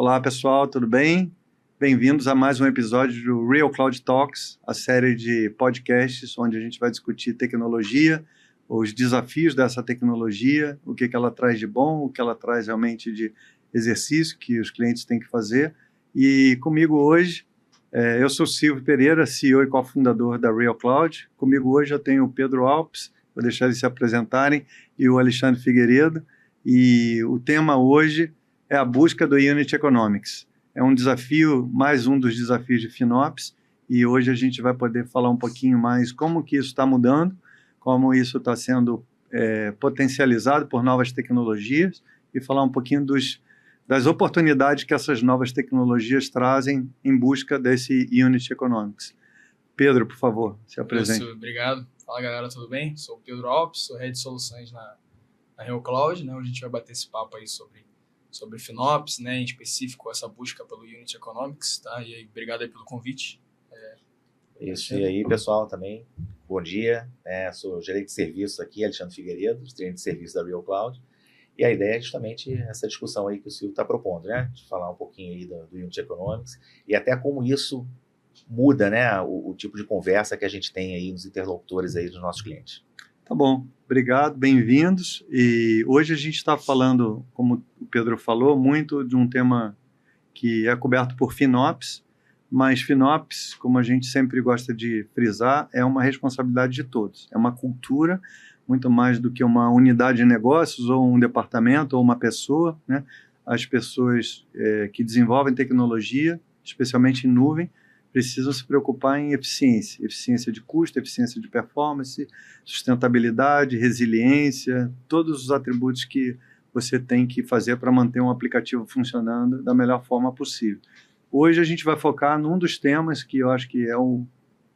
Olá, pessoal, tudo bem? Bem-vindos a mais um episódio do Real Cloud Talks, a série de podcasts onde a gente vai discutir tecnologia, os desafios dessa tecnologia, o que ela traz de bom, o que ela traz realmente de exercício que os clientes têm que fazer. E comigo hoje, eu sou Silvio Pereira, CEO e cofundador da Real Cloud. Comigo hoje eu tenho o Pedro Alpes, vou deixar eles se apresentarem, e o Alexandre Figueiredo. E o tema hoje é a busca do Unit Economics. É um desafio, mais um dos desafios de FinOps, e hoje a gente vai poder falar um pouquinho mais como que isso está mudando, como isso está sendo potencializado por novas tecnologias, e falar um pouquinho das oportunidades que essas novas tecnologias trazem em busca desse Unit Economics. Pedro, por favor, se apresente. Obrigado. Fala, galera, tudo bem? Sou o Pedro Alpes, sou Head de Soluções na Real Cloud, né, onde a gente vai bater esse papo aí sobre FinOps, né, em específico essa busca pelo Unit Economics, tá? E aí, obrigado aí pelo convite. Isso, e aí, pessoal, também, bom dia. Sou gerente de serviços aqui, Alexandre Figueiredo, gerente de serviços da Real Cloud. E a ideia é justamente essa discussão aí que o Silvio está propondo, né? De falar um pouquinho aí do Unit Economics e até como isso muda, né, o tipo de conversa que a gente tem aí nos interlocutores aí dos nossos clientes. Tá bom, obrigado, bem-vindos. E hoje a gente está falando, como o Pedro falou, muito de um tema que é coberto por FinOps, mas FinOps, como a gente sempre gosta de frisar, é uma responsabilidade de todos. É uma cultura, muito mais do que uma unidade de negócios, ou um departamento, ou uma pessoa, né? As pessoas que desenvolvem tecnologia, especialmente em nuvem, precisam se preocupar em eficiência de custo, eficiência de performance, sustentabilidade, resiliência, todos os atributos que você tem que fazer para manter um aplicativo funcionando da melhor forma possível. Hoje a gente vai focar num dos temas que eu acho que é o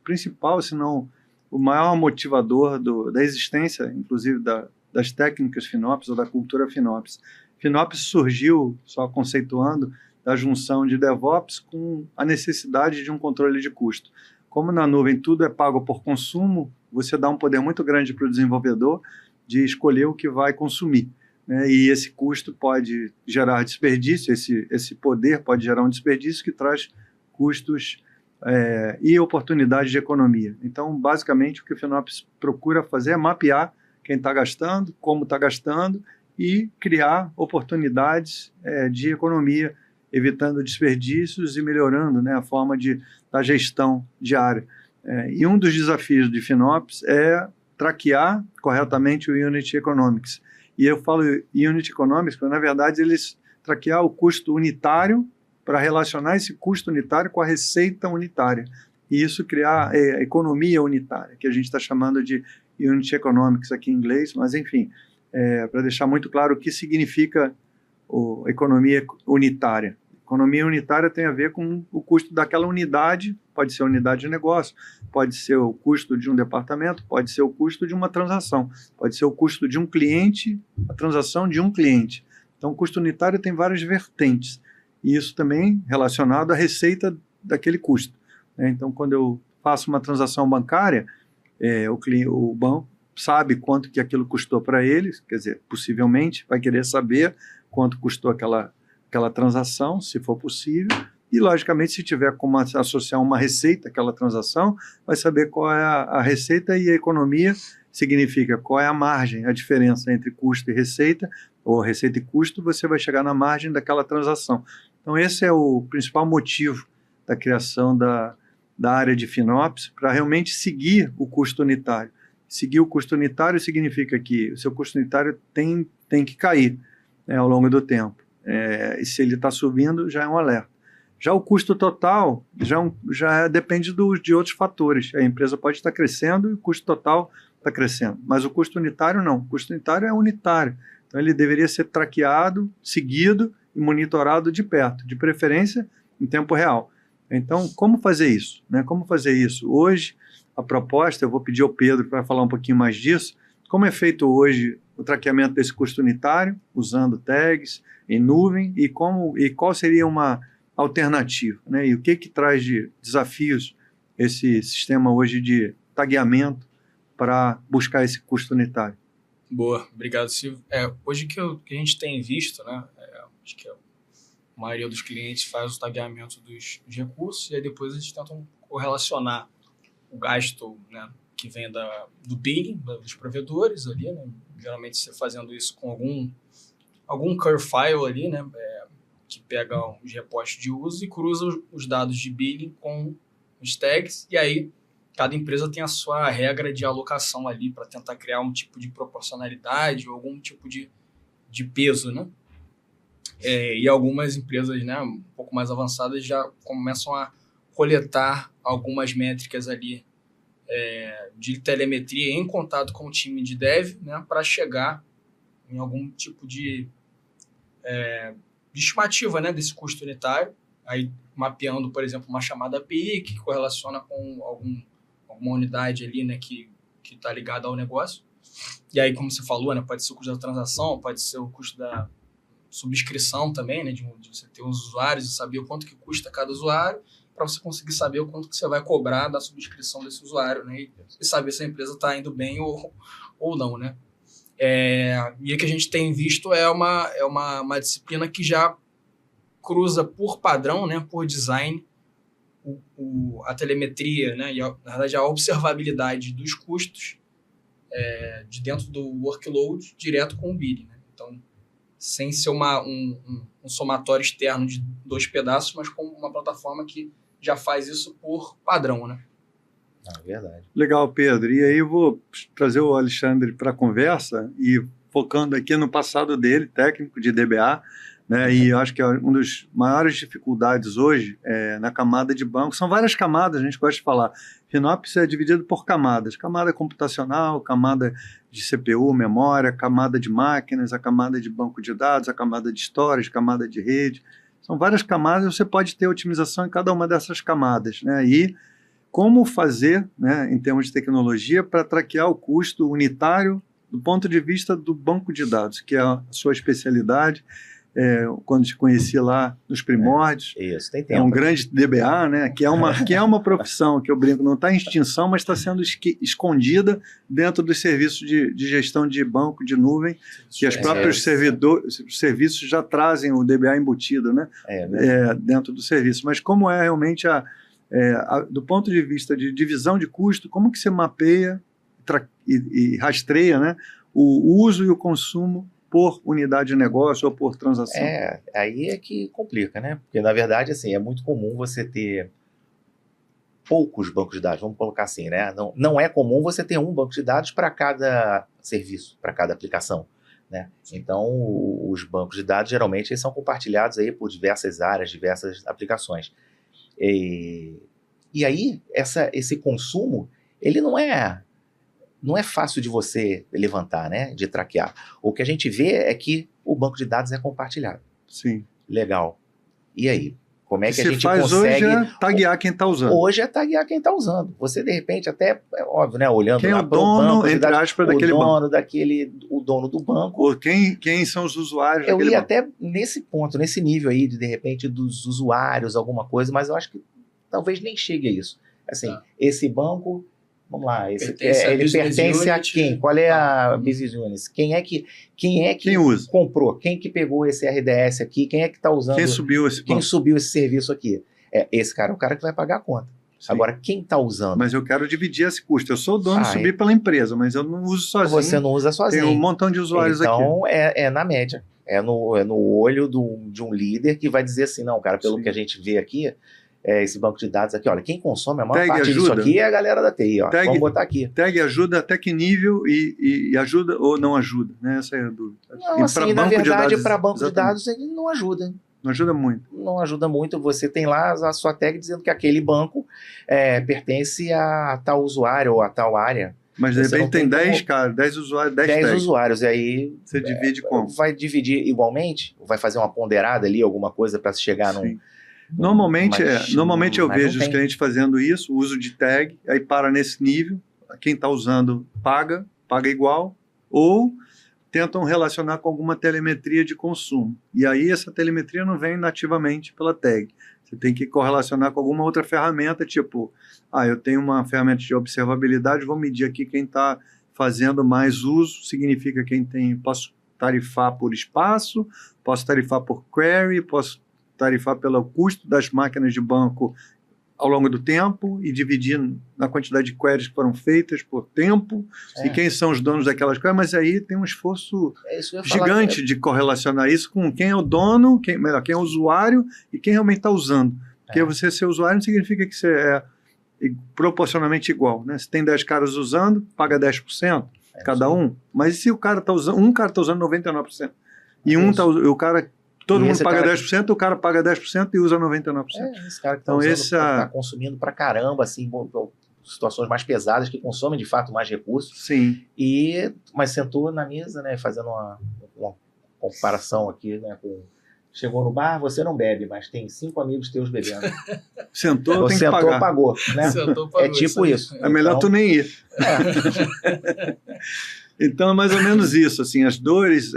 principal, se não o maior motivador da existência, inclusive das técnicas FinOps ou da cultura FinOps. FinOps surgiu, só conceituando, da junção de DevOps com a necessidade de um controle de custo. Como na nuvem tudo é pago por consumo, você dá um poder muito grande para o desenvolvedor de escolher o que vai consumir, né? E esse custo pode gerar desperdício, esse poder pode gerar um desperdício que traz custos e oportunidades de economia. Então, basicamente, o que o FinOps procura fazer é mapear quem está gastando, como está gastando, e criar oportunidades de economia, evitando desperdícios e melhorando, né, a forma da gestão diária. E um dos desafios de FinOps é traquear corretamente o Unit Economics. E eu falo Unit Economics porque, na verdade, eles traquear o custo unitário para relacionar esse custo unitário com a receita unitária. E isso criar a economia unitária, que a gente está chamando de Unit Economics aqui em inglês, mas, enfim, para deixar muito claro o que significa economia unitária. Economia unitária tem a ver com o custo daquela unidade, pode ser a unidade de negócio, pode ser o custo de um departamento, pode ser o custo de uma transação, pode ser o custo de um cliente, a transação de um cliente. Então, o custo unitário tem várias vertentes, e isso também relacionado à receita daquele custo, né? Então, quando eu faço uma transação bancária, o banco sabe quanto que aquilo custou para eles, quer dizer, possivelmente vai querer saber quanto custou aquela transação, se for possível, e, logicamente, se tiver como associar uma receita àquela transação, vai saber qual é a receita, e a economia significa qual é a margem, a diferença entre custo e receita, ou receita e custo, você vai chegar na margem daquela transação. Então, esse é o principal motivo da criação da área de FinOps, para realmente seguir o custo unitário. Seguir o custo unitário significa que o seu custo unitário tem que cair, né, ao longo do tempo. E se ele está subindo, já é um alerta. Já o custo total já depende de outros fatores. A empresa pode estar crescendo e o custo total está crescendo, mas o custo unitário não. O custo unitário é unitário. Então, ele deveria ser traqueado, seguido e monitorado de perto, de preferência em tempo real. Então, como fazer isso, né? Como fazer isso? Hoje, a proposta, eu vou pedir ao Pedro para falar um pouquinho mais disso, como é feito hoje o traqueamento desse custo unitário, usando tags em nuvem, e qual seria uma alternativa, né? E o que traz de desafios esse sistema hoje de tagueamento para buscar esse custo unitário? Boa, obrigado, Silvio. Hoje que a gente tem visto, né, acho que é maioria dos clientes faz o tagueamento dos recursos e aí depois eles tentam correlacionar o gasto, né, que vem do billing, dos provedores ali, né? Geralmente você fazendo isso com algum curve file ali, né, que pega os repostos de uso e cruza os dados de billing com os tags, e aí cada empresa tem a sua regra de alocação ali para tentar criar um tipo de proporcionalidade ou algum tipo de peso, né? E algumas empresas, né, um pouco mais avançadas já começam a coletar algumas métricas ali de telemetria em contato com o time de dev, né, para chegar em algum tipo de estimativa, né, desse custo unitário, aí mapeando, por exemplo, uma chamada API que correlaciona com alguma unidade ali, né, que está ligada ao negócio. E aí, como você falou, né, pode ser o custo da transação, pode ser o custo da subscrição também, né, de você ter os usuários e saber o quanto que custa cada usuário, para você conseguir saber o quanto que você vai cobrar da subscrição desse usuário, né, e saber se a empresa está indo bem ou não, né. E o que a gente tem visto é uma disciplina que já cruza por padrão, né, por design, a telemetria, né, e na verdade a observabilidade dos custos de dentro do workload direto com o billing, né? Então, sem ser um somatório externo de 2 pedaços, mas com uma plataforma que já faz isso por padrão, né? Verdade. Legal, Pedro. E aí eu vou trazer o Alexandre para a conversa e focando aqui no passado dele, técnico de DBA, né? E eu acho que uma das maiores dificuldades hoje na camada de banco, são várias camadas, a gente gosta de falar. FinOps é dividido por camadas, camada computacional, camada de CPU, memória, camada de máquinas, a camada de banco de dados, a camada de storage, camada de rede. São várias camadas, você pode ter otimização em cada uma dessas camadas, né? E como fazer, né, em termos de tecnologia, para traquear o custo unitário do ponto de vista do banco de dados, que é a sua especialidade. Quando te conheci lá nos primórdios, isso, tem tempo. É um grande DBA, né, que é uma profissão que eu brinco, não está em extinção, mas está sendo escondida dentro dos serviços de gestão de banco de nuvem, que os próprios serviços já trazem o DBA embutido, né, dentro do serviço. Mas como é realmente do ponto de vista de divisão de custo, como que você mapeia e rastreia, né, o uso e o consumo por unidade de negócio ou por transação? Aí é que complica, né? Porque, na verdade, assim, é muito comum você ter poucos bancos de dados, vamos colocar assim, né? Não é comum você ter um banco de dados para cada serviço, para cada aplicação, né? Então, os bancos de dados, geralmente, eles são compartilhados aí por diversas áreas, diversas aplicações. E aí, esse consumo, ele não é fácil de você levantar, né, de traquear. O que a gente vê é que o banco de dados é compartilhado. Sim. Legal. E aí? Como é que a gente faz consegue... hoje é taguear quem está usando. Hoje é taguear quem está usando. Você, de repente, até, óbvio, né, olhando quem lá é o dono, entre aspas, daquele banco. O dono do banco. Ou quem são os usuários daquele banco. Eu ia até nesse ponto, nesse nível aí, de repente, dos usuários, alguma coisa, mas eu acho que talvez nem chegue a isso. Assim, esse banco... Vamos lá, ele pertence a quem? Qual é a business unit? Quem é que usa? Comprou? Quem que pegou esse RDS aqui? Quem é que está usando? Quem subiu esse serviço aqui? Esse cara é o cara que vai pagar a conta. Sim. Agora, quem está usando? Mas eu quero dividir esse custo. Eu sou o dono de subir pela empresa, mas eu não uso sozinho. Você não usa sozinho. Tem um montão de usuários aqui. Então, é na média. É no olho de um líder que vai dizer assim, não, cara, pelo que a gente vê aqui, esse banco de dados aqui, olha, quem consome a maior parte disso aqui é a galera da TI, ó. Vamos botar aqui. Tag ajuda até que nível e ajuda ou não ajuda, né? Essa é a dúvida. Não, assim, na verdade, para banco de dados ele não ajuda. Não ajuda muito. Não ajuda muito. Você tem lá a sua tag dizendo que aquele banco pertence a tal usuário ou a tal área. Mas de repente tem 10 usuários, 10 usuários, e aí... Você divide como? Vai dividir igualmente? Vai fazer uma ponderada ali, alguma coisa para chegar num... Normalmente eu vejo os clientes fazendo isso, uso de tag, aí para nesse nível, quem está usando paga igual, ou tentam relacionar com alguma telemetria de consumo. E aí essa telemetria não vem nativamente pela tag. Você tem que correlacionar com alguma outra ferramenta, tipo, eu tenho uma ferramenta de observabilidade, vou medir aqui quem está fazendo mais uso, significa posso tarifar por espaço, posso tarifar por query, posso tarifar pelo custo das máquinas de banco ao longo do tempo e dividir na quantidade de queries que foram feitas por tempo e quem são os donos daquelas queries, mas aí tem um esforço gigante de correlacionar isso com quem é o dono, quem é o usuário e quem realmente está usando. Porque você ser usuário não significa que você é proporcionalmente igual, né? Se tem 10 caras usando, paga 10% cada um, mas se o cara está usando, um cara está usando 99% e o cara... Todo mundo paga 10%, o cara paga 10% e usa 99%. Esse cara que está consumindo pra caramba, assim, situações mais pesadas, que consomem de fato mais recursos. Sim. Mas sentou na mesa, né, fazendo uma comparação aqui, né, chegou no bar, você não bebe, mas tem 5 amigos teus bebendo. Sentou, tem que pagar. Pagou, né? Sentou, pagou, é tipo isso. É melhor tu nem ir. Então, é mais ou menos isso, assim, as dores,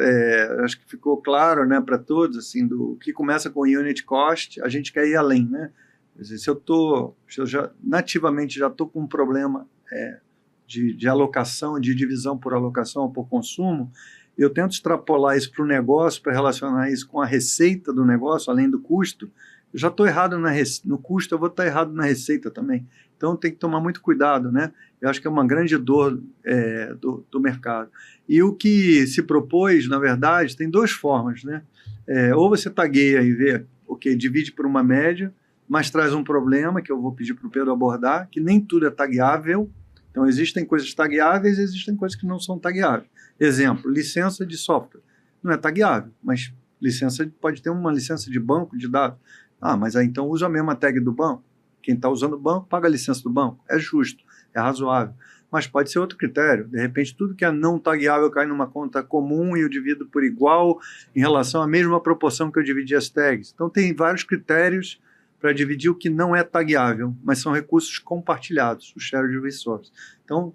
acho que ficou claro, né, para todos, assim, do que começa com unit cost, a gente quer ir além, né? Quer dizer, se eu já nativamente já estou com um problema de alocação, de divisão por alocação ou por consumo, eu tento extrapolar isso para o negócio, para relacionar isso com a receita do negócio, além do custo. Eu já estou errado no custo, eu vou estar errado na receita também. Então tem que tomar muito cuidado, né? Eu acho que é uma grande dor do mercado. E o que se propôs, na verdade, tem 2 formas, né? Ou você tagueia e vê, divide por uma média, mas traz um problema que eu vou pedir para o Pedro abordar, que nem tudo é tagueável. Então existem coisas tagueáveis e existem coisas que não são tagueáveis. Exemplo, licença de software. Não é tagueável, mas pode ter uma licença de banco de dados. Mas aí então usa a mesma tag do banco. Quem está usando o banco paga a licença do banco. É justo, é razoável. Mas pode ser outro critério. De repente, tudo que é não tagueável cai numa conta comum e eu divido por igual em relação à mesma proporção que eu dividi as tags. Então, tem vários critérios para dividir o que não é tagueável, mas são recursos compartilhados, o shared resource. Então,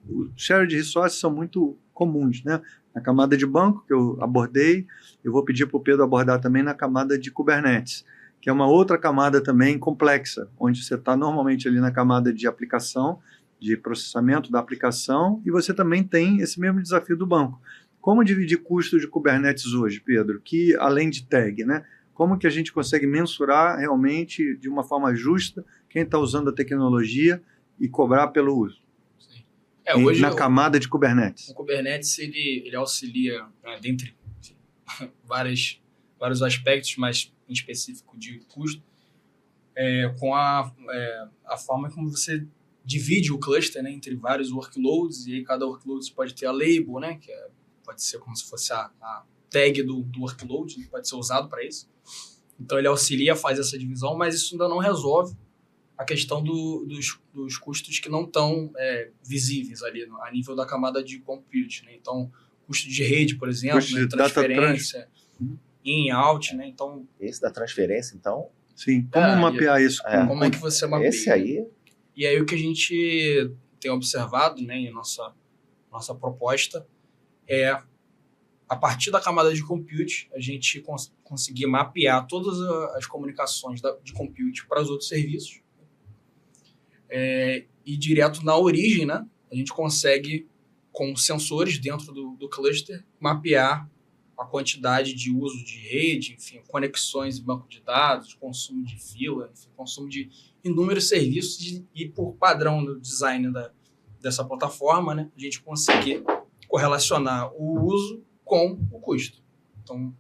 os shared resources são muito comuns, né? Na camada de banco, que eu abordei, eu vou pedir para o Pedro abordar também na camada de Kubernetes, que é uma outra camada também complexa, onde você está normalmente ali na camada de aplicação, de processamento da aplicação, e você também tem esse mesmo desafio do banco. Como dividir custos de Kubernetes hoje, Pedro? Que além de tag, né? Como que a gente consegue mensurar realmente de uma forma justa quem está usando a tecnologia e cobrar pelo uso? Sim. Hoje na camada de Kubernetes. O Kubernetes ele auxilia, né, dentre vários aspectos, mas em específico de custo, com a forma como você divide o cluster, né, entre vários workloads, e aí cada workload pode ter a label, né, que pode ser como se fosse a tag do workload, que pode ser usado para isso. Então ele auxilia a fazer essa divisão, mas isso ainda não resolve a questão dos custos que não estão visíveis ali a nível da camada de compute, né? Então, custo de rede, por exemplo, né, transferência, in, out, né? Então, esse da transferência, então... Sim, como mapear isso? Como é que você mapeia? Esse aí... E aí o que a gente tem observado, né, em nossa proposta é, a partir da camada de compute, a gente conseguir mapear todas as comunicações de compute para os outros serviços, e direto na origem, né, a gente consegue, com sensores dentro do cluster, mapear a quantidade de uso de rede, enfim, conexões em banco de dados, consumo de fila, enfim, consumo de inúmeros serviços, e por padrão no design dessa plataforma, né, a gente conseguir correlacionar o uso com o custo. Então,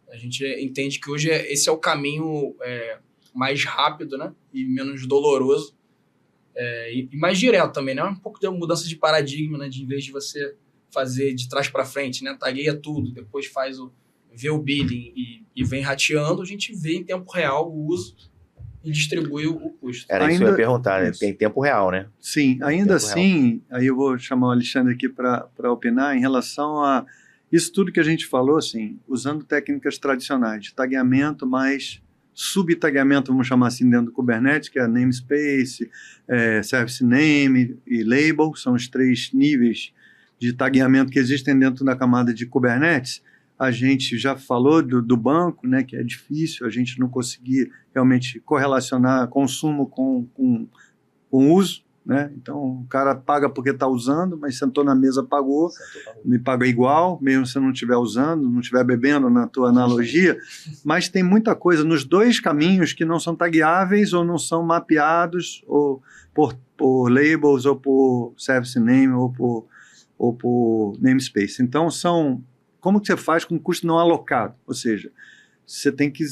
a gente entende que hoje esse é o caminho mais rápido, né, e menos doloroso, e mais direto também, né? Um pouco de mudança de paradigma, né? De em vez de você fazer de trás para frente, né? Tagueia tudo, depois vê o billing e vem rateando, a gente vê em tempo real o uso e distribui o custo. Era isso que eu ia perguntar, né? Tem tempo real, né? Sim, ainda assim, aí eu vou chamar o Alexandre aqui para opinar em relação a isso tudo que a gente falou, assim, usando técnicas tradicionais de tagueamento mais subtagueamento, vamos chamar assim, dentro do Kubernetes, que é namespace, service name e label, são os 3 níveis de tagueamento que existem dentro da camada de Kubernetes. A gente já falou do banco, né, que é difícil a gente não conseguir realmente correlacionar consumo com uso, né? Então, o cara paga porque está usando, mas sentou na mesa, pagou, e paga igual, mesmo se não estiver usando, não estiver bebendo, na tua analogia, mas tem muita coisa nos dois caminhos que não são tagueáveis ou não são mapeados ou por labels ou por service name ou por namespace. Então, como que você faz com custo não alocado? Ou seja, você tem que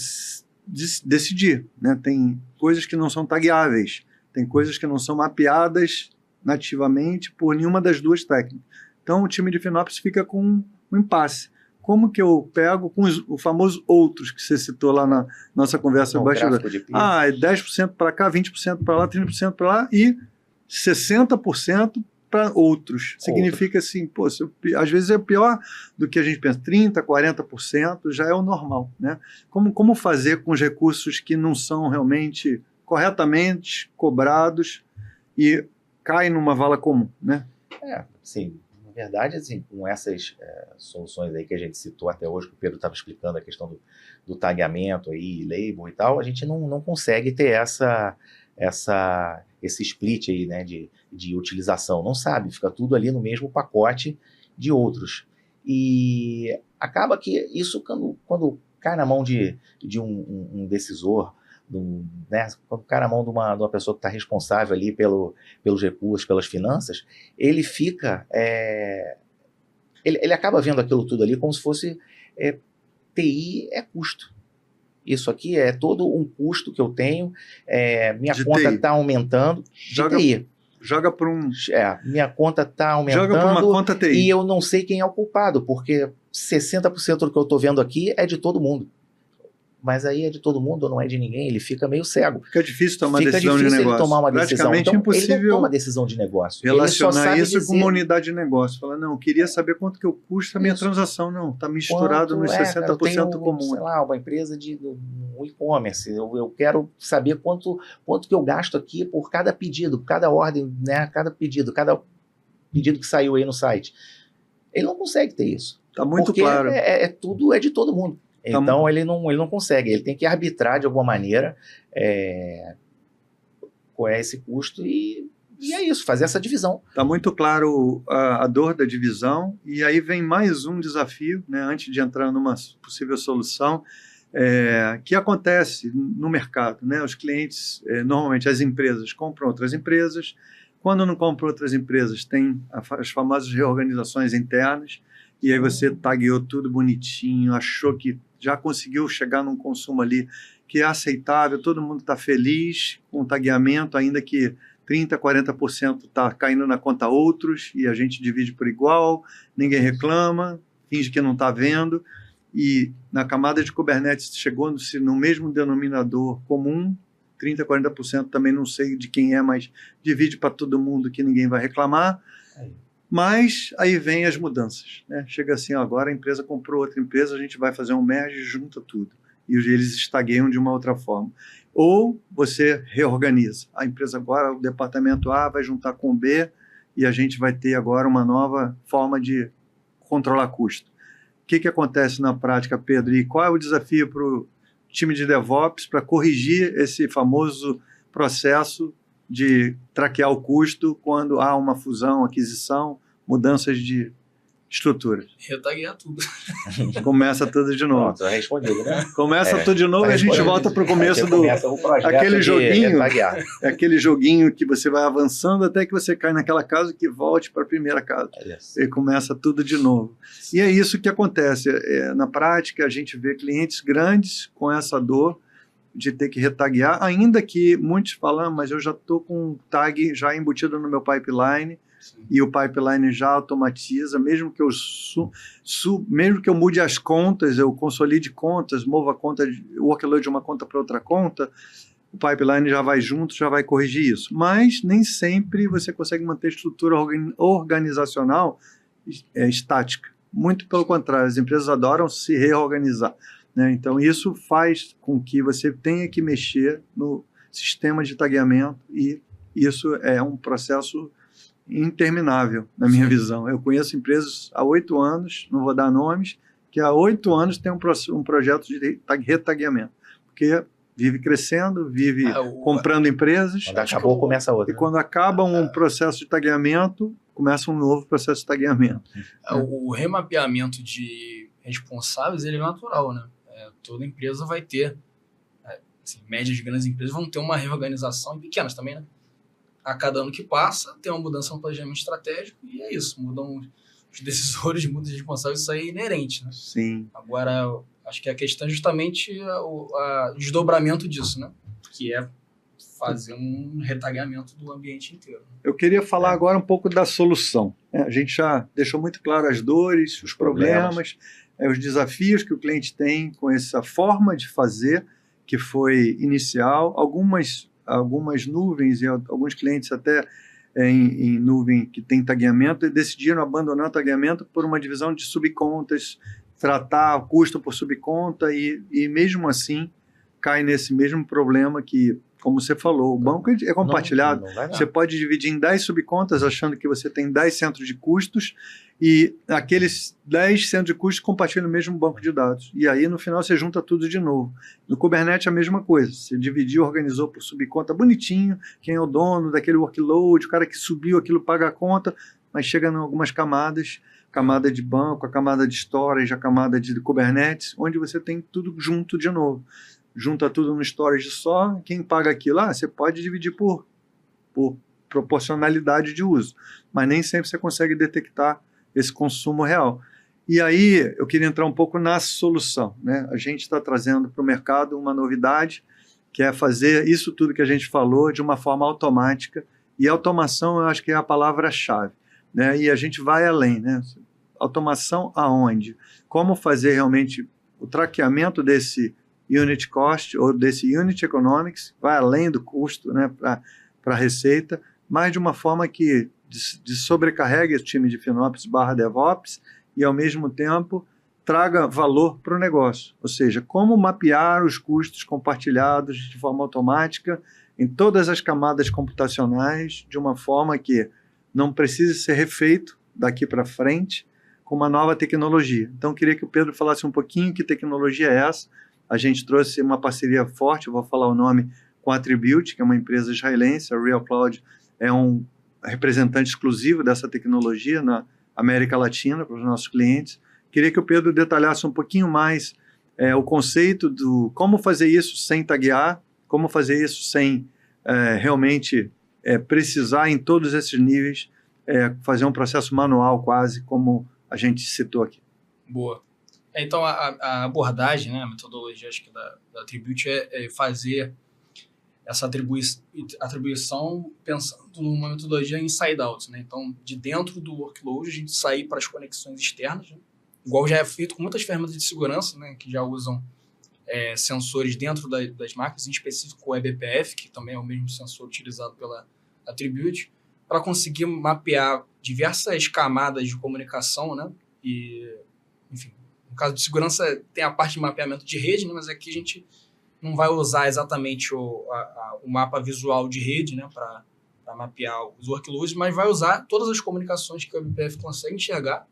decidir, né? Tem coisas que não são tagueáveis, tem coisas que não são mapeadas nativamente por nenhuma das duas técnicas. Então, o time de FinOps fica com um impasse. Como que eu pego com o famoso outros que você citou lá na nossa conversa de bastidor? É 10% para cá, 20% para lá, 30% para lá e 60% para outros. Significa assim, pô, às vezes é pior do que a gente pensa. 30%, 40% já é o normal, né? Como fazer com os recursos que não são realmente corretamente cobrados e caem numa vala comum, né? Sim. Na verdade, assim, com essas soluções aí que a gente citou até hoje, que o Pedro estava explicando a questão do tagueamento aí, label e tal, a gente não consegue ter esse split aí, né, de utilização. Não sabe, fica tudo ali no mesmo pacote de outros. E acaba que isso, quando cai na mão de um decisor, né, quando cai na mão de uma pessoa que está responsável ali pelos recursos, pelas finanças, ele fica... Ele acaba vendo aquilo tudo ali como se fosse TI é custo. Isso aqui é todo um custo que eu tenho, minha conta está aumentando de TI. Joga para minha conta está aumentando, joga para uma conta TI. E eu não sei quem é o culpado, porque 60% do que eu estou vendo aqui é de todo mundo. Mas aí é de todo mundo ou não é de ninguém, ele fica meio cego. Fica difícil tomar decisão de negócio. Ele tomar uma decisão. Praticamente então, impossível ele não toma decisão de negócio. Relacionar isso com uma unidade de negócio. Fala, não, queria saber quanto que eu custa a minha transação. Não, está misturado nos 60% comum. Sei lá, uma empresa de e-commerce. Eu quero saber quanto que eu gasto aqui por cada pedido, cada ordem, né? Cada pedido que saiu aí no site. Ele não consegue ter isso. Está muito claro. Tudo é de todo mundo. Então, ele não consegue, ele tem que arbitrar de alguma maneira qual é esse custo e é isso, fazer essa divisão. Está muito claro a dor da divisão e aí vem mais um desafio, né, antes de entrar numa possível solução, que acontece no mercado, né? Os clientes, normalmente as empresas compram outras empresas, quando não compram outras empresas tem as famosas reorganizações internas e aí você tagueou tudo bonitinho, achou que já conseguiu chegar num consumo ali que é aceitável, todo mundo está feliz com o tagueamento, ainda que 30%, 40% está caindo na conta outros, e a gente divide por igual, ninguém reclama, finge que não está vendo, e na camada de Kubernetes chegou-se no mesmo denominador comum, 30%, 40% também não sei de quem é, mas divide para todo mundo que ninguém vai reclamar. Mas aí vem as mudanças, né? Chega assim, agora a empresa comprou outra empresa, a gente vai fazer um merge e junta tudo. E eles estagueiam de uma outra forma. Ou você reorganiza. A empresa agora, o departamento A vai juntar com o B e a gente vai ter agora uma nova forma de controlar custo. O que acontece na prática, Pedro? E qual é o desafio para o time de DevOps para corrigir esse famoso processo de traquear o custo quando há uma fusão, aquisição, mudanças de estrutura? Retaguear tudo. Começa tudo de novo. Pronto, respondido, né? Começa tudo de novo e a gente volta para o começo aquele joguinho que você vai avançando até que você cai naquela casa que volte para a primeira casa. E começa tudo de novo. E é isso que acontece. Na prática, a gente vê clientes grandes com essa dor de ter que retaguear, ainda que muitos falam, mas eu já estou com um tag já embutido no meu pipeline. Sim. E o pipeline já automatiza, mesmo que eu mesmo que eu mude as contas, eu consolide contas, mova a conta, o workload de uma conta para outra conta, o pipeline já vai junto, já vai corrigir isso. Mas nem sempre você consegue manter estrutura organizacional estática. Muito pelo contrário, as empresas adoram se reorganizar, né? Então, isso faz com que você tenha que mexer no sistema de tagueamento e isso é um processo interminável, na minha visão. Eu conheço empresas há 8 anos, não vou dar nomes, que há 8 anos tem um projeto de retagueamento, porque vive crescendo, vive comprando empresas. Quando acabou, começa outra. E quando acaba um processo de tagueamento, começa um novo processo de tagueamento. O remapeamento de responsáveis, ele é natural, né? Toda empresa vai ter, assim, médias de grandes empresas vão ter uma reorganização, e pequenas também, né? A cada ano que passa, tem uma mudança no planejamento estratégico, e é isso, mudam os decisores, mudam os responsáveis, isso aí é inerente, né? Sim. Agora, acho que a questão é justamente o desdobramento disso, né? Que é fazer um retagueamento do ambiente inteiro. Eu queria falar agora um pouco da solução. A gente já deixou muito claro as dores, os problemas, os desafios que o cliente tem com essa forma de fazer, que foi inicial. Algumas nuvens e alguns clientes até em nuvem que tem tagueamento decidiram abandonar o tagueamento por uma divisão de subcontas, tratar o custo por subconta e mesmo assim cai nesse mesmo problema que, como você falou, o banco é compartilhado. Não vai dar. Você pode dividir em 10 subcontas achando que você tem 10 centros de custos e aqueles 10 centros de custos compartilham o mesmo banco de dados. E aí, no final, você junta tudo de novo. No Kubernetes, a mesma coisa. Você dividiu, organizou por subconta bonitinho, quem é o dono daquele workload, o cara que subiu aquilo paga a conta, mas chega em algumas camadas, camada de banco, a camada de storage, a camada de Kubernetes, onde você tem tudo junto de novo. Junta tudo no storage só, quem paga aquilo? Você pode dividir por proporcionalidade de uso, mas nem sempre você consegue detectar esse consumo real. E aí eu queria entrar um pouco na solução, né? A gente está trazendo para o mercado uma novidade, que é fazer isso tudo que a gente falou de uma forma automática, e automação eu acho que é a palavra-chave, né? E a gente vai além, né? Automação aonde? Como fazer realmente o traqueamento desse unit cost ou desse unit economics, vai além do custo, né, para a receita, mas de uma forma que sobrecarregue o time de FinOps / DevOps e, ao mesmo tempo, traga valor para o negócio. Ou seja, como mapear os custos compartilhados de forma automática em todas as camadas computacionais, de uma forma que não precise ser refeito daqui para frente com uma nova tecnologia. Então, eu queria que o Pedro falasse um pouquinho que tecnologia é essa. A gente trouxe uma parceria forte, eu vou falar o nome, com a Attribute, que é uma empresa israelense. A Real Cloud é um representante exclusivo dessa tecnologia na América Latina, para os nossos clientes. Queria que o Pedro detalhasse um pouquinho mais o conceito do como fazer isso sem taguear, como fazer isso sem realmente precisar em todos esses níveis, fazer um processo manual quase, como a gente citou aqui. Boa. Então, a abordagem, né, a metodologia acho que da Attribute é fazer essa atribuição pensando numa metodologia inside-out, né? Então, de dentro do workload, a gente sair para as conexões externas, né? Igual já é feito com muitas ferramentas de segurança, né, que já usam sensores dentro das máquinas, em específico o eBPF, que também é o mesmo sensor utilizado pela Attribute, para conseguir mapear diversas camadas de comunicação, né? E, enfim, no caso de segurança, tem a parte de mapeamento de rede, né? Mas aqui a gente não vai usar exatamente o mapa visual de rede, né? Para mapear os workloads, mas vai usar todas as comunicações que o eBPF consegue enxergar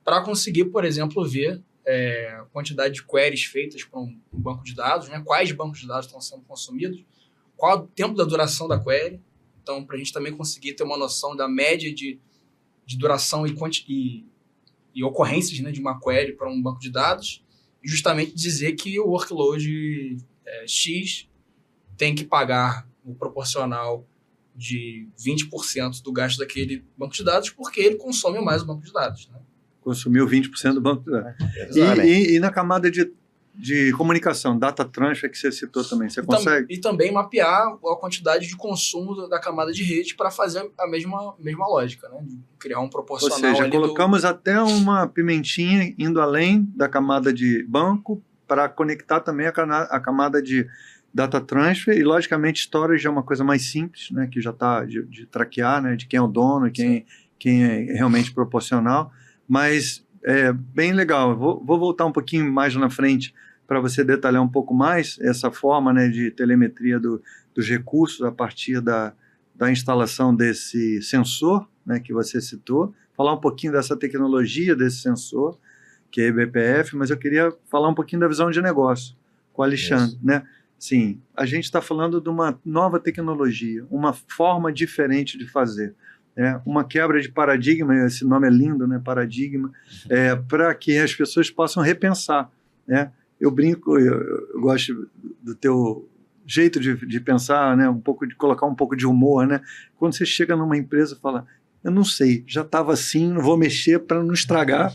para conseguir, por exemplo, ver a quantidade de queries feitas para um banco de dados, né? Quais bancos de dados estão sendo consumidos, qual o tempo da duração da query. Então, para a gente também conseguir ter uma noção da média de duração e ocorrências, né, de uma query para um banco de dados, e justamente dizer que o workload X tem que pagar o proporcional de 20% do gasto daquele banco de dados porque ele consome mais o banco de dados, né? Consumiu 20% do banco de dados. E na camada de comunicação, data transfer que você citou também, você consegue? E também mapear a quantidade de consumo da camada de rede para fazer a mesma lógica, né? De criar um proporcional. Ou seja, colocamos até uma pimentinha indo além da camada de banco para conectar também a camada de data transfer e, logicamente, storage é uma coisa mais simples, né? Que já está de traquear, né? De quem é o dono, quem é realmente proporcional, mas é bem legal. Vou voltar um pouquinho mais na frente para você detalhar um pouco mais essa forma, né, de telemetria dos recursos a partir da instalação desse sensor, né, que você citou, falar um pouquinho dessa tecnologia desse sensor, que é eBPF, mas eu queria falar um pouquinho da visão de negócio com o Alexandre, né? Sim, a gente está falando de uma nova tecnologia, uma forma diferente de fazer. Uma quebra de paradigma, esse nome é lindo, né? Paradigma, para que as pessoas possam repensar. Né? Eu brinco, eu gosto do teu jeito de pensar, né? Um pouco de colocar um pouco de humor. Né? Quando você chega numa empresa e fala, eu não sei, já estava assim, não vou mexer para não estragar.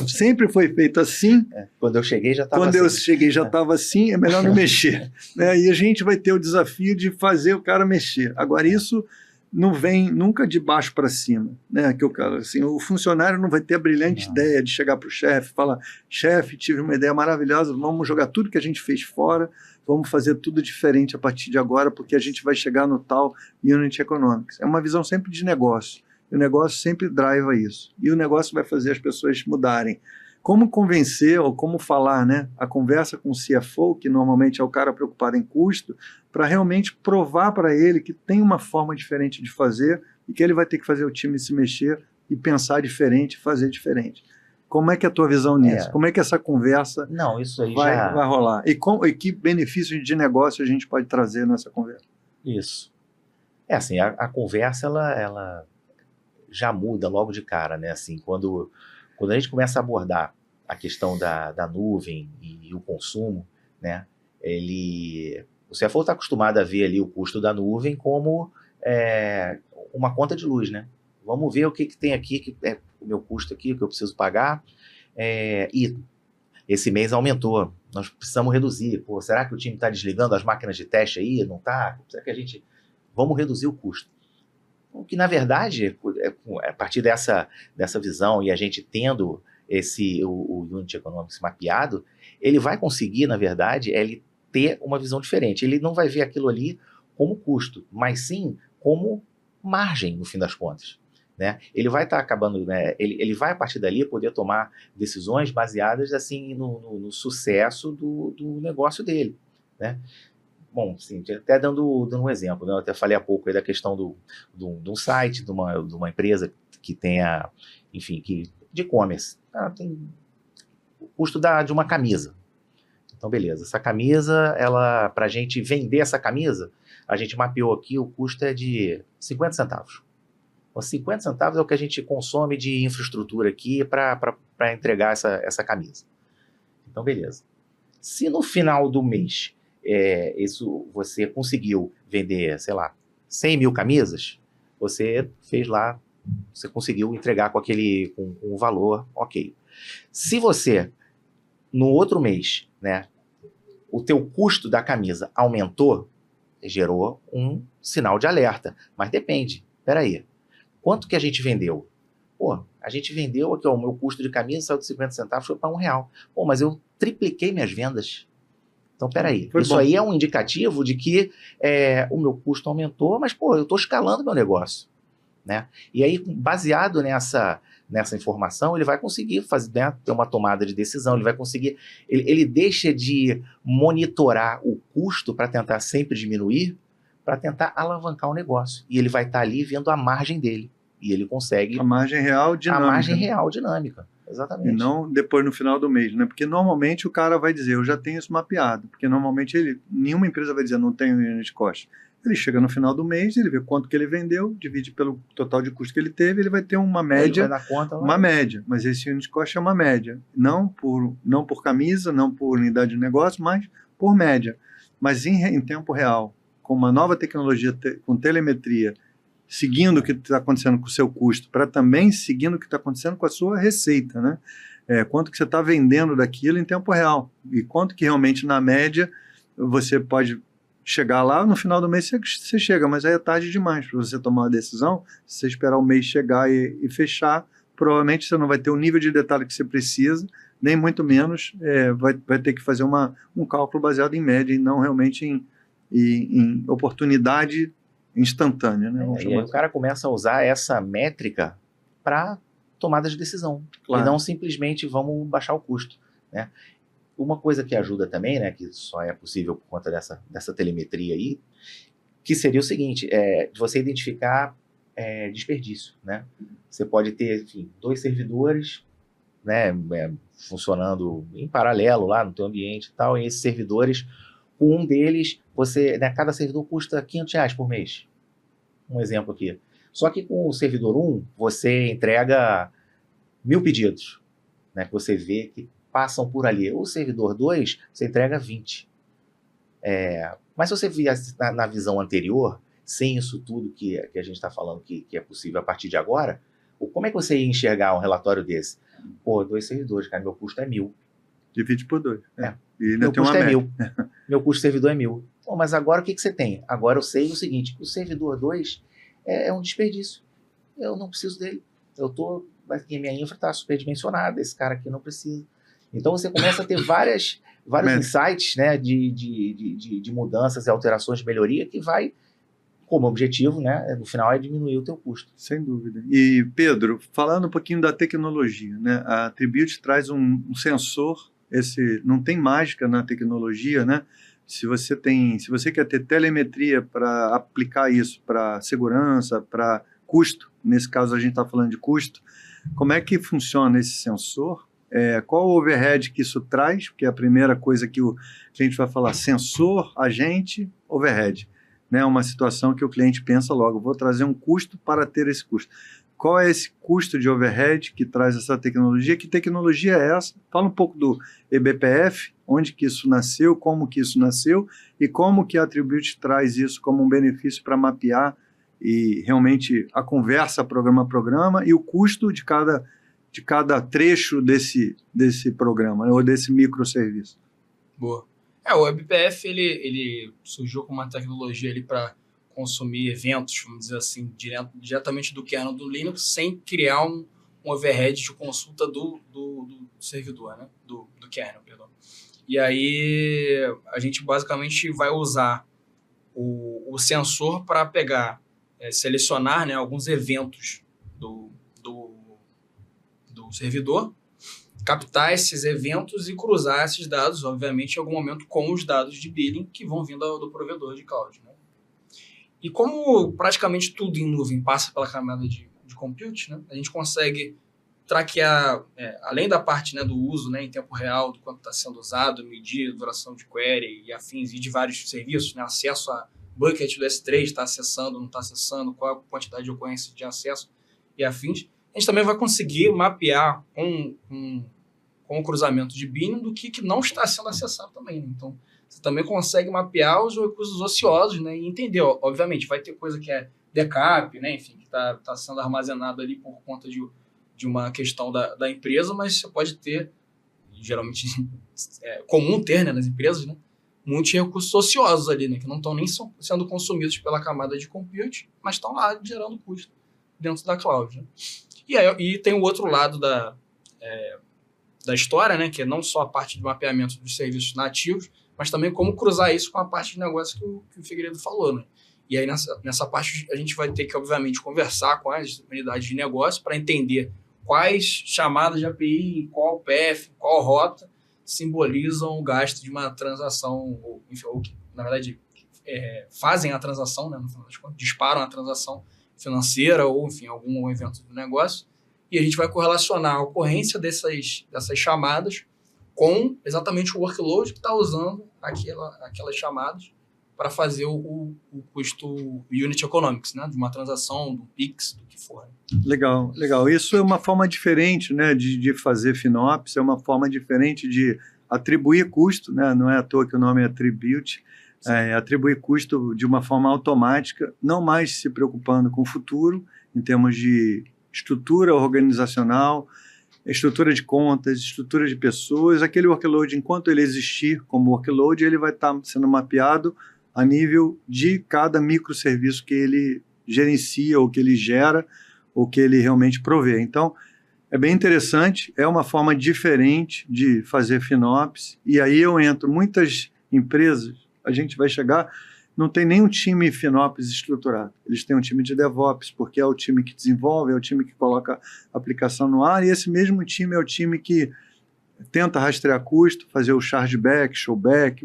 Sempre foi feito assim. Quando eu cheguei já estava assim. Quando eu cheguei já estava assim, é melhor não mexer. Né? E a gente vai ter o desafio de fazer o cara mexer. Agora, isso não vem nunca de baixo para cima. Né? Que assim, o funcionário não vai ter a brilhante ideia de chegar para o chefe e falar, chefe, tive uma ideia maravilhosa, vamos jogar tudo que a gente fez fora, vamos fazer tudo diferente a partir de agora, porque a gente vai chegar no tal Unit Economics. É uma visão sempre de negócio. E o negócio sempre driva isso. E o negócio vai fazer as pessoas mudarem. Como convencer ou como falar, né? A conversa com o CFO, que normalmente é o cara preocupado em custo, para realmente provar para ele que tem uma forma diferente de fazer e que ele vai ter que fazer o time se mexer e pensar diferente, fazer diferente. Como é que é a tua visão nisso? Como é que essa conversa isso aí vai rolar? E que benefícios de negócio a gente pode trazer nessa conversa? Isso. Assim, a conversa, ela já muda logo de cara, né? Assim, quando a gente começa a abordar a questão da nuvem e o consumo, né? O CFO está acostumado a ver ali o custo da nuvem como uma conta de luz, né? Vamos ver o que tem aqui, que é o meu custo aqui, o que eu preciso pagar. E esse mês aumentou, nós precisamos reduzir. Pô, será que o time está desligando as máquinas de teste aí? Não está? Será que vamos reduzir o custo? O que, na verdade, a partir dessa visão e a gente tendo o Unit Economics mapeado, ele vai conseguir, na verdade, ele ter uma visão diferente. Ele não vai ver aquilo ali como custo, mas sim como margem, no fim das contas. Né? Ele vai estar acabando, né? Ele vai, a partir dali, poder tomar decisões baseadas assim, no sucesso do negócio dele. Né? Bom, sim, até dando um exemplo, né? Eu até falei há pouco aí da questão de um site, de uma empresa que tenha, enfim, de e-commerce. Tem o custo de uma camisa. Então, beleza. Essa camisa, para a gente vender essa camisa, a gente mapeou aqui, o custo é de 50 centavos. Então, 50 centavos é o que a gente consome de infraestrutura aqui para entregar essa camisa. Então, beleza. Se no final do mês você conseguiu vender, sei lá, 100 mil camisas, você conseguiu entregar com o valor, ok. Se você, no outro mês, né, o teu custo da camisa aumentou, gerou um sinal de alerta. Mas depende, peraí, quanto que a gente vendeu? Pô, a gente vendeu aqui, o meu custo de camisa saiu de 50 centavos, foi para R$1. Pô, mas eu tripliquei minhas vendas. Então, peraí, isso aí é um indicativo de que o meu custo aumentou, mas, pô, eu estou escalando meu negócio. Né? E aí, baseado nessa informação, ele vai conseguir ter uma tomada de decisão, ele vai conseguir, ele deixa de monitorar o custo para tentar sempre diminuir, para tentar alavancar o negócio. E ele vai estar ali vendo a margem dele. E ele consegue... A margem real dinâmica. A margem real dinâmica. Exatamente. E não depois no final do mês, né? Porque normalmente o cara vai dizer, eu já tenho isso mapeado. Porque normalmente nenhuma empresa vai dizer, não tenho unit cost. Ele chega no final do mês, ele vê quanto que ele vendeu, divide pelo total de custo que ele teve, ele vai ter uma média. Ele vai dar conta, uma média. Mas esse unit cost é uma média. Não por camisa, não por unidade de negócio, mas por média. Mas em tempo real, com uma nova tecnologia, com telemetria, seguindo o que está acontecendo com o seu custo, para também seguindo o que está acontecendo com a sua receita, né? Quanto que você está vendendo daquilo em tempo real e quanto que realmente na média você pode chegar lá, no final do mês você chega, mas aí é tarde demais para você tomar uma decisão. Se você esperar o mês chegar e fechar, provavelmente você não vai ter o nível de detalhe que você precisa, nem muito menos vai ter que fazer um cálculo baseado em média e não realmente em oportunidade instantânea. Né? E aí o cara começa a usar essa métrica para tomada de decisão. Claro. E não simplesmente vamos baixar o custo. Né? Uma coisa que ajuda também, né, que só é possível por conta dessa telemetria aí, que seria o seguinte, você identificar desperdício. Né? Você pode ter, enfim, 2 servidores, né, funcionando em paralelo lá no teu ambiente e tal, e esses servidores, Com um deles, cada servidor custa R$500 por mês. Um exemplo aqui. Só que com o servidor 1, você entrega 1.000 pedidos, né, que você vê que passam por ali. O servidor 2, você entrega 20. Mas se você viesse na visão anterior, sem isso tudo que a gente está falando que é possível a partir de agora, como é que você ia enxergar um relatório desse? 2 servidores, cara, meu custo é 1.000. Divide por 2. E ainda Meu tem uma custo é média. 1.000. Meu custo servidor é 1.000. Mas agora o que você tem? Agora eu sei o seguinte, o servidor 2 é um desperdício. Eu não preciso dele. Aqui a minha infra está superdimensionada, esse cara aqui não precisa. Então você começa a ter vários insights, né, de mudanças e alterações de melhoria que vai, como objetivo, né, no final, é diminuir o teu custo. Sem dúvida. E, Pedro, falando um pouquinho da tecnologia, né, a Attribute traz um sensor, não tem mágica na tecnologia, né? Se você quer ter telemetria para aplicar isso para segurança, para custo, nesse caso a gente está falando de custo, como é que funciona esse sensor? Qual o overhead que isso traz? Porque é a primeira coisa que a gente vai falar, sensor, agente, overhead. Né? Uma situação que o cliente pensa logo, vou trazer um custo para ter esse custo. Qual é esse custo de overhead que traz essa tecnologia? Que tecnologia é essa? Fala um pouco do eBPF, onde que isso nasceu, como que isso nasceu e como que a Attribute traz isso como um benefício para mapear e realmente a conversa programa a programa e o custo de cada trecho desse programa, né, ou desse microserviço. Boa. O eBPF ele surgiu como uma tecnologia para consumir eventos, vamos dizer assim, diretamente do kernel do Linux, sem criar um overhead de consulta do servidor, né? do kernel, perdão. E aí a gente basicamente vai usar o sensor para pegar, selecionar, né, alguns eventos do servidor, captar esses eventos e cruzar esses dados, obviamente, em algum momento com os dados de billing que vão vindo do provedor de cloud. Né? E como praticamente tudo em nuvem passa pela camada de compute, né, a gente consegue traquear, além da parte, né, do uso, né, em tempo real, do quanto está sendo usado, medir a duração de query e afins, e de vários serviços, né, acesso a bucket do S3, está acessando, não está acessando, qual a quantidade de ocorrência de acesso e afins. A gente também vai conseguir mapear com o cruzamento de billing do que não está sendo acessado também. Né? Então, você também consegue mapear os recursos ociosos, né? E entender, obviamente, vai ter coisa que é backup, né? Enfim, que está sendo armazenado ali por conta de uma questão da empresa, mas você pode ter, geralmente é comum ter, né, nas empresas, né, muitos recursos ociosos ali, né, que não estão nem sendo consumidos pela camada de compute, mas estão lá gerando custo dentro da cloud. Né? E tem o outro lado da história, né, que é não só a parte de mapeamento dos serviços nativos, mas também como cruzar isso com a parte de negócio que o Figueiredo falou. Né? E aí, nessa parte, a gente vai ter que, obviamente, conversar com as unidades de negócio para entender quais chamadas de API, qual path, qual rota simbolizam o gasto de uma transação, ou que, na verdade, fazem a transação, né, no final das contas, disparam a transação financeira ou, enfim, algum evento do negócio. E a gente vai correlacionar a ocorrência dessas chamadas com exatamente o workload que está usando aquelas chamadas para fazer o custo unit economics, né, de uma transação, do PIX, do que for. Legal, legal. Isso é uma forma diferente, né, de fazer FinOps, é uma forma diferente de atribuir custo, né, não é à toa que o nome é Attribute, atribuir custo de uma forma automática, não mais se preocupando com o futuro, em termos de estrutura organizacional, estrutura de contas, estrutura de pessoas, aquele workload, enquanto ele existir como workload, ele vai estar sendo mapeado a nível de cada microserviço que ele gerencia, ou que ele gera, ou que ele realmente provê. Então, é bem interessante, é uma forma diferente de fazer FinOps, e aí muitas empresas, a gente vai chegar, não tem nenhum time FinOps estruturado, eles têm um time de DevOps, porque é o time que desenvolve, é o time que coloca a aplicação no ar, e esse mesmo time é o time que tenta rastrear custo, fazer o chargeback, showback,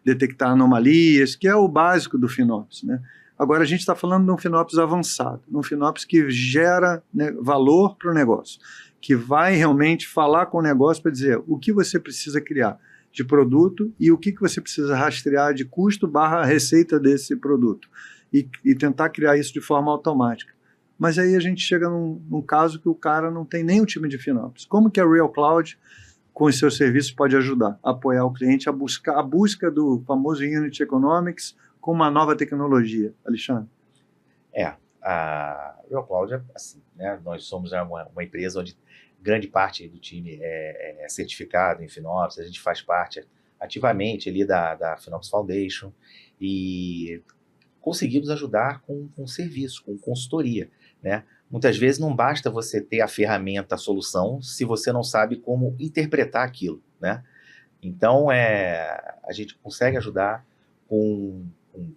detectar anomalias, que é o básico do FinOps, né? Agora a gente está falando de um FinOps avançado, um FinOps que gera, né, valor para o negócio, que vai realmente falar com o negócio para dizer o que você precisa criar. de produto e o que você precisa rastrear de custo barra receita desse produto e tentar criar isso de forma automática. Mas aí a gente chega num caso que o cara não tem nem um time de FinOps. Como que a Real Cloud, com os seus serviços, pode ajudar a apoiar o cliente a busca do famoso Unit Economics com uma nova tecnologia? Alexandre? A Real Cloud é assim, né? Nós somos uma empresa onde grande parte do time é certificado em FinOps, a gente faz parte ativamente ali da FinOps Foundation e conseguimos ajudar com serviço, com consultoria, né? Muitas vezes não basta você ter a ferramenta, a solução, se você não sabe como interpretar aquilo, né? Então, a gente consegue ajudar com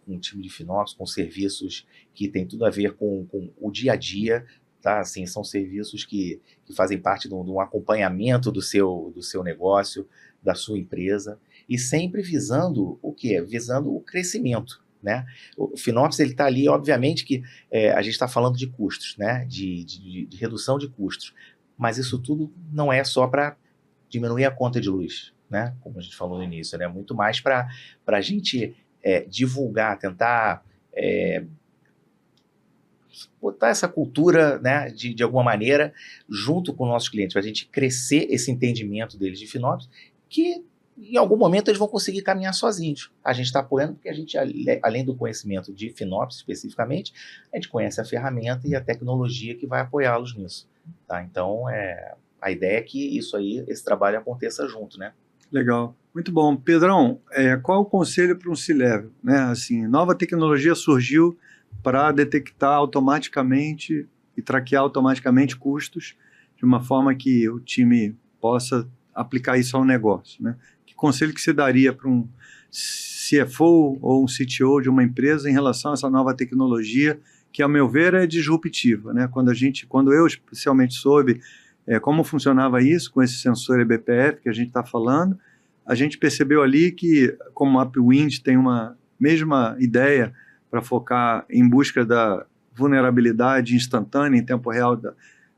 um time de FinOps, com serviços que tem tudo a ver com o dia a dia, tá? Assim, são serviços que fazem parte de um acompanhamento do seu negócio, da sua empresa, e sempre visando o quê? Visando o crescimento, né? O FinOps está ali, obviamente que a gente está falando de custos, né? de redução de custos, mas isso tudo não é só para diminuir a conta de luz, né? Como a gente falou no início, né? Muito mais para a gente divulgar, tentar botar essa cultura, né, de alguma maneira junto com nossos clientes, para a gente crescer esse entendimento deles de FinOps, que em algum momento eles vão conseguir caminhar sozinhos. A gente está apoiando porque a gente, além do conhecimento de FinOps especificamente, a gente conhece a ferramenta e a tecnologia que vai apoiá-los nisso. Tá? Então, a ideia é que esse trabalho aconteça junto, né? Legal. Muito bom. Pedrão, qual o conselho para um C-Level? Né? Assim, nova tecnologia surgiu para detectar automaticamente e traquear automaticamente custos de uma forma que o time possa aplicar isso ao negócio, né? Que conselho que você daria para um CFO ou um CTO de uma empresa em relação a essa nova tecnologia que, ao meu ver, é disruptiva, né? Quando eu especialmente soube como funcionava isso com esse sensor eBPF que a gente está falando, a gente percebeu ali que, como a Upwind tem uma mesma ideia para focar em busca da vulnerabilidade instantânea, em tempo real,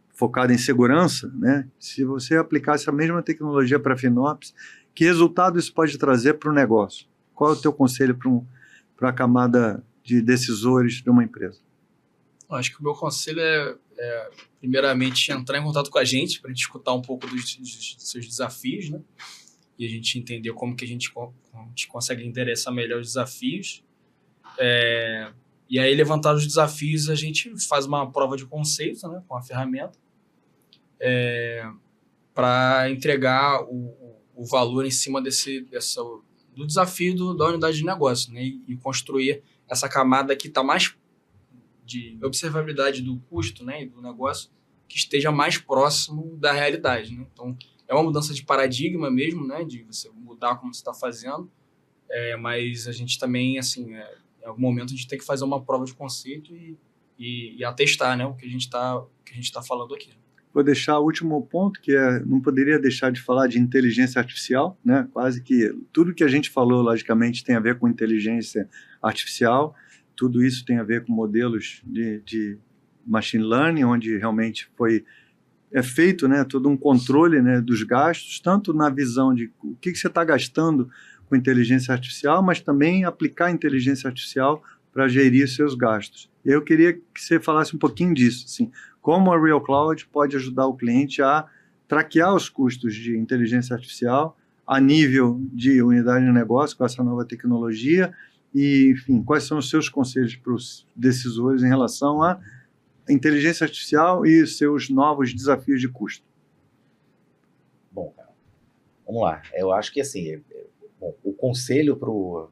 focada em segurança, né? Se você aplicasse a mesma tecnologia para FinOps, que resultado isso pode trazer para o negócio? Qual é o teu conselho para a camada de decisores de uma empresa? Acho que o meu conselho é primeiramente, entrar em contato com a gente para a gente escutar um pouco dos seus desafios, né? E a gente entender como que a gente consegue endereçar melhor os desafios. E aí, levantados os desafios, a gente faz uma prova de conceito, né, com a ferramenta, para entregar o valor em cima do desafio da unidade de negócio, né, e construir essa camada que está mais de observabilidade do custo, né, e do negócio, que esteja mais próximo da realidade, né? Então, é uma mudança de paradigma mesmo, né, de você mudar como você está fazendo, mas a gente também, assim, em algum momento a gente tem que fazer uma prova de conceito e atestar, né, o que a gente tá falando aqui. Vou deixar o último ponto, que não poderia deixar de falar de inteligência artificial, né? Quase que tudo que a gente falou, logicamente, tem a ver com inteligência artificial, tudo isso tem a ver com modelos de machine learning, onde realmente é feito, né, todo um controle, né, dos gastos, tanto na visão de o que você está gastando com inteligência artificial, mas também aplicar inteligência artificial para gerir seus gastos. Eu queria que você falasse um pouquinho disso, assim, como a Real Cloud pode ajudar o cliente a traquear os custos de inteligência artificial a nível de unidade de negócio com essa nova tecnologia e, enfim, quais são os seus conselhos para os decisores em relação à inteligência artificial e seus novos desafios de custo? Bom, cara, vamos lá. Eu acho que, assim, o conselho para o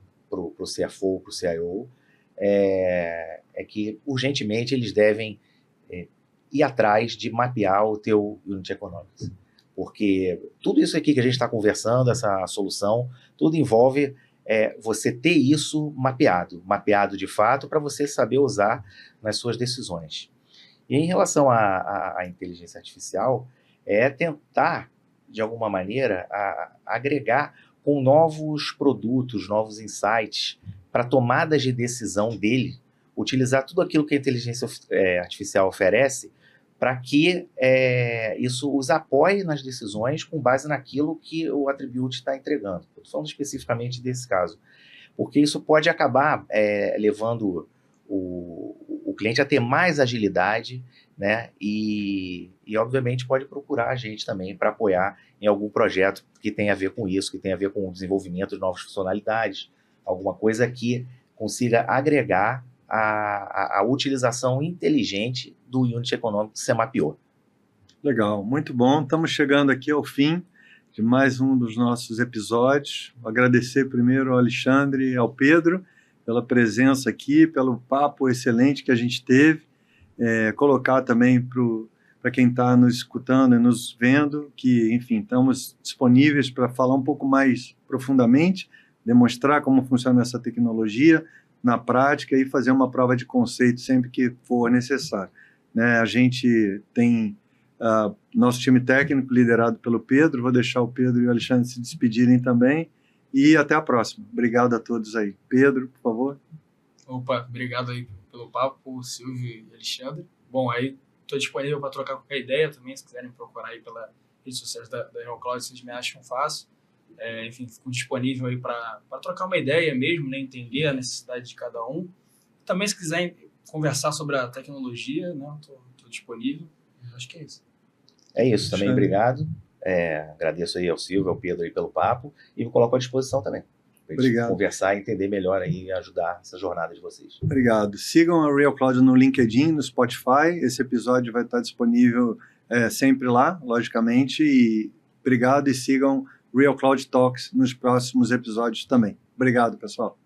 CFO, para o CIO, é que, urgentemente, eles devem ir atrás de mapear o teu Unit Economics. Porque tudo isso aqui que a gente está conversando, essa solução, tudo envolve você ter isso mapeado de fato, para você saber usar nas suas decisões. E em relação à inteligência artificial, tentar, de alguma maneira, agregar com novos produtos, novos insights, para tomadas de decisão dele, utilizar tudo aquilo que a inteligência artificial oferece para que isso os apoie nas decisões com base naquilo que o Attribute está entregando. Estou falando especificamente desse caso, porque isso pode acabar levando o cliente a ter mais agilidade, né? E obviamente pode procurar a gente também para apoiar em algum projeto que tenha a ver com isso, que tenha a ver com o desenvolvimento de novas funcionalidades, alguma coisa que consiga agregar a utilização inteligente do Unity Economics que você mapeou. Legal, muito bom. Estamos chegando aqui ao fim de mais um dos nossos episódios. Vou agradecer primeiro ao Alexandre e ao Pedro pela presença aqui, pelo papo excelente que a gente teve. Colocar também para quem está nos escutando e nos vendo que, enfim, estamos disponíveis para falar um pouco mais profundamente, demonstrar como funciona essa tecnologia na prática e fazer uma prova de conceito sempre que for necessário. Né? A gente tem nosso time técnico liderado pelo Pedro, vou deixar o Pedro e o Alexandre se despedirem também e até a próxima. Obrigado a todos aí. Pedro, por favor. Opa, obrigado aí pelo papo, Silvio e Alexandre. Bom, aí estou disponível para trocar qualquer ideia também, se quiserem procurar aí pelas redes sociais da Real Cloud, vocês me acham fácil. Enfim, fico disponível aí para trocar uma ideia mesmo, né, entender a necessidade de cada um. Também, se quiserem conversar sobre a tecnologia, né, estou disponível. Acho que é isso. É isso, também obrigado. Agradeço aí ao Silvio, ao Pedro aí pelo papo e me coloco à disposição também. Para a gente conversar e entender melhor aí e ajudar essa jornada de vocês. Obrigado. Sigam a Real Cloud no LinkedIn, no Spotify. Esse episódio vai estar disponível sempre lá, logicamente. E obrigado e sigam Real Cloud Talks nos próximos episódios também. Obrigado, pessoal.